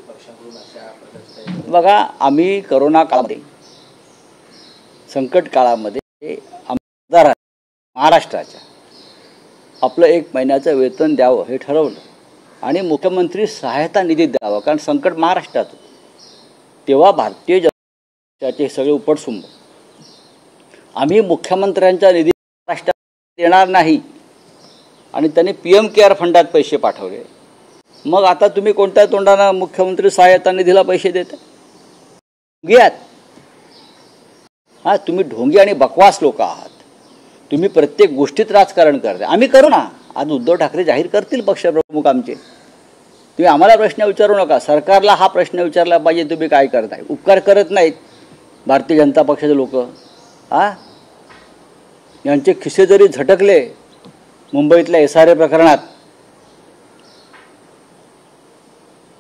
पक्षाकडून अशा प्रकारचे? बघा, आम्ही करोना काळामध्ये, संकट काळामध्ये आमदार महाराष्ट्राच्या आपलं 1 महिन्याचं वेतन द्यावं हे ठरवलं आणि मुख्यमंत्री सहायता निधी द्यावा, कारण संकट महाराष्ट्रात होतं. तेव्हा भारतीय जनता पक्षाचे सगळे उपटसुंब आम्ही मुख्यमंत्र्यांचा निधी महाराष्ट्रात देणार नाही आणि त्यांनी PM केअर फंडात पैसे पाठवले. मग आता तुम्ही कोणत्या तोंडानं मुख्यमंत्री सहायता निधीला पैसे देता? घ्यात. हां, तुम्ही ढोंगी आणि बकवास लोक आहात. तुम्ही प्रत्येक गोष्टीत राजकारण करता. आम्ही करू ना. आज उद्धव ठाकरे जाहीर करतील पक्षप्रमुख आमचे. तुम्ही आम्हाला प्रश्न विचारू नका. सरकारला हा प्रश्न विचारला पाहिजे, तुम्ही काय करताय? उपकार करत नाहीत भारतीय जनता पक्षाचे लोक. यांचे खिसे जरी झटकले मुंबईतल्या SRA प्रकरणात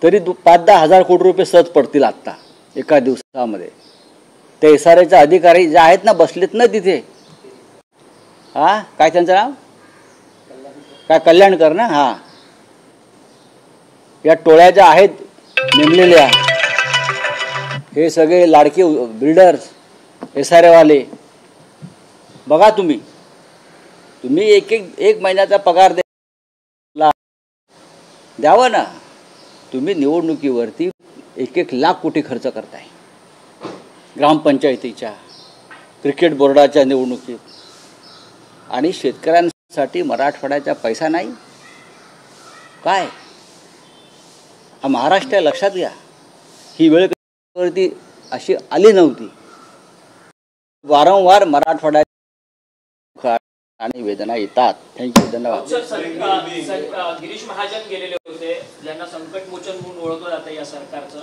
तरी 5-10 हजार कोटी रुपये सहज पडतील आत्ता एका दिवसामध्ये. ते SRAचे अधिकारी जे आहेत ना, बसलेत ना तिथे. काय त्यांचं नाव? काय कल्याणकर ना? या टोळ्या ज्या आहेत नेमलेल्या, हे सगळे लाडके बिल्डर्स, SRA वाले. बघा, तुम्ही एक महिन्याचा पगार द्यावा ना. तुम्ही निवडणुकीवरती 1-1 लाख कोटी खर्च करताय. ग्रामपंचायतीच्या, क्रिकेट बोर्डाच्या निवडणुकीत, आणि शेतकऱ्यांसाठी मराठवाड्याचा पैसा नाही. काय हा महाराष्ट्र लक्षात घ्या. ही वेळ वरती अशी आली नव्हती. वारंवार मराठवाड्यात आणि वेदना येतात. थँक्यू, धन्यवाद. गिरीश महाजन गेलेले होते, ज्यांना संकट मोचन म्हणून ओळखलं जातं या सरकारचं.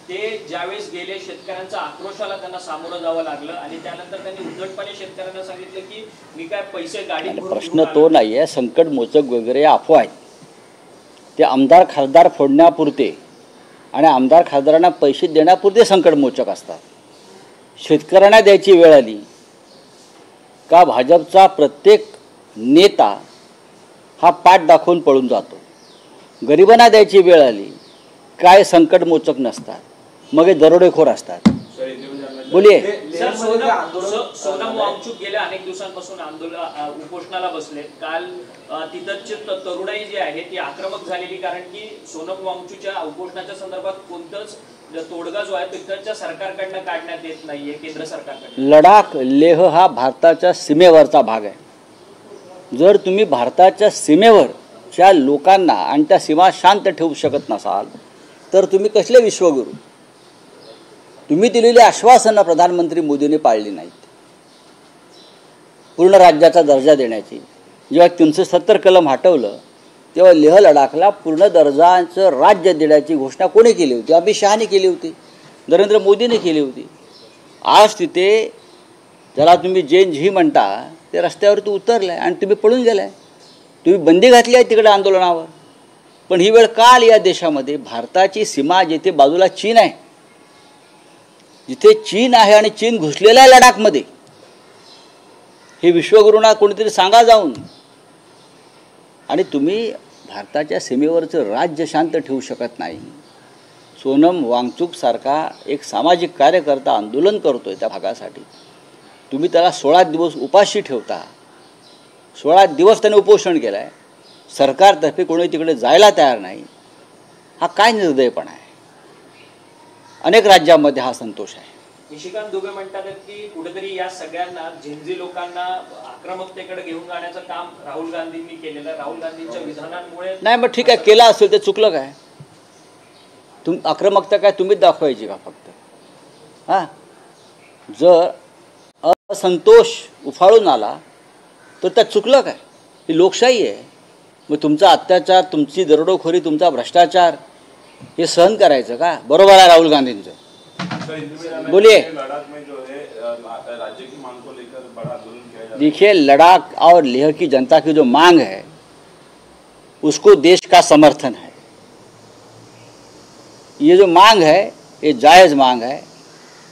ते ज्यावेळेस गेले, शेतकऱ्यांचा आक्रोशाला त्यांना सामोरं जावं लागलं आणि त्यानंतर त्यांनी उद्धटपणे शेतकऱ्यांना सांगितलं की मी काय पैसे गाडी. प्रश्न तो नाही आहे. संकट मोचक वगैरे अफवा आहेत. ते आमदार खासदार फोडण्यापुरते आणि आमदार खासदारांना पैसे देण्यापुरते संकट मोचक असतात. शेतकऱ्यांना द्यायची वेळ आली का भाजपचा प्रत्येक नेता हा पाठ दाखवून पळून जातो. गरिबांना द्यायची वेळ आली काय संकट मोचक नसतात, मग हे दरोडेखोर असतात. बोलिये. सोनम वांगचूक गेल्या अनेक दिवसांपासून उपोषणाला बसले. काल तिथंचे तरुणाई जी आहे ती आक्रमक झालेली, कारण की सोनम वांगचूकच्या उपोषणाच्या संदर्भात कोणतंच तोडगा जो आहे तिथच्या सरकारकडनं काढण्यात येत नाहीये, केंद्र सरकारकडनं. लडाख, लेह हा भारताच्या सीमेवरचा भाग आहे. जर तुम्ही भारताच्या सीमेवरच्या लोकांना आणि त्या सीमा शांत ठेवू शकत नसाल तर तुम्ही कसले विश्वगुरू? तुम्ही दिलेली आश्वासनं प्रधानमंत्री मोदींनी पाळली नाहीत. पूर्ण राज्याचा दर्जा देण्याची, जेव्हा 370 कलम हटवलं तेव्हा लेह लडाखला पूर्ण दर्जाचं राज्य देण्याची घोषणा कोणी केली होती? अमित शहाने केली होती, नरेंद्र मोदीने केली होती. आज तिथे ज्याला तुम्ही जैन झी म्हणता ते रस्त्यावरती उतरलं आहे आणि तुम्ही पळून गेलाय. तुम्ही बंदी घातली आहे तिकडे आंदोलनावर. पण ही वेळ का आली या देशामध्ये? भारताची सीमा जिथे बाजूला चीन आहे, जिथे चीन आहे आणि चीन घुसलेला आहे लडाखमध्ये, हे विश्वगुरूंना कोणीतरी सांगा जाऊन. आणि तुम्ही भारताच्या सीमेवरचं राज्य शांत ठेवू शकत नाही. सोनम वांगचूक सारखा एक सामाजिक कार्यकर्ता आंदोलन करतोय त्या भागासाठी, तुम्ही त्याला 16 दिवस उपाशी ठेवता. 16 दिवस त्याने उपोषण केलं आहे. सरकारतर्फे कोणी तिकडे जायला तयार नाही. हा काय निर्दयपणा आहे? अनेक राज्यांमध्ये हा संतोष आहे. निशिकांत दुबे म्हणतात की कुठेतरी या सगळ्यांना झेंझी लोकांना आक्रमकतेकडे घेऊन जाण्याचं काम राहुल गांधींनी केलेलं. राहुल गांधींच्या विधानांमुळे नाही. मग ठीक आहे, केला असेल ते चुकलं काय? आक्रमकता काय तुम्हीच दाखवायची का फक्त? जर असंतोष उफाळून आला तर त्यात चुकलं काय? ही लोकशाही आहे. मग तुमचा अत्याचार, तुमची दरोडेखोरी, तुमचा भ्रष्टाचार हे सहन करायचं का? बरोबर आहे राहुल गांधींचं. बोलिए. देखिए, लद्दाख और लेह की जनता की जो मांग है उसको देश का समर्थन है. ये जो मांग है ये जायज़ मांग है.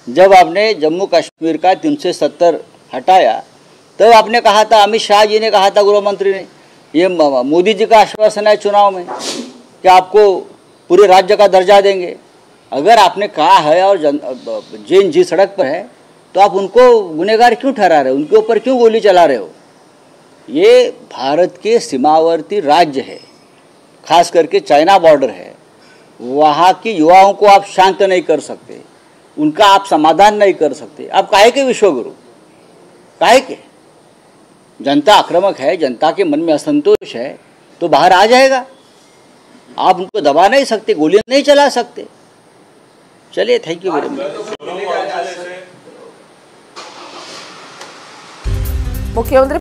जब आपने जम्मू कश्मीर का 370 हटाया तब आपने कहा था, अमित शाह जी ने कहा था, गृह मंत्री ने, ये मोदी जी का आश्वासन है चुनाव में कि आपको पूरे राज्य का दर्जा देंगे. अगर आपने कहा है और जैन जी सड़क पर है तो आप उनको गुनहगार क्यों ठहरा रहे हो, उनके ऊपर क्यों गोली चला रहे हो? ये भारत के सीमावर्ती राज्य है, खास करके चाइना बॉर्डर है, वहाँ की युवाओं को आप शांत नहीं कर सकते, उनका आप समाधान नहीं कर सकते। आप काहे के विश्वगुरु, काहे के? जनता आक्रामक है, जनता के मन में असंतोष है तो बाहर आ जाएगा। आप उनको दबा नहीं सकते, गोलियां नहीं चला सकते। चलिए, थैंक यू वेरी मच। मुख्यमंत्री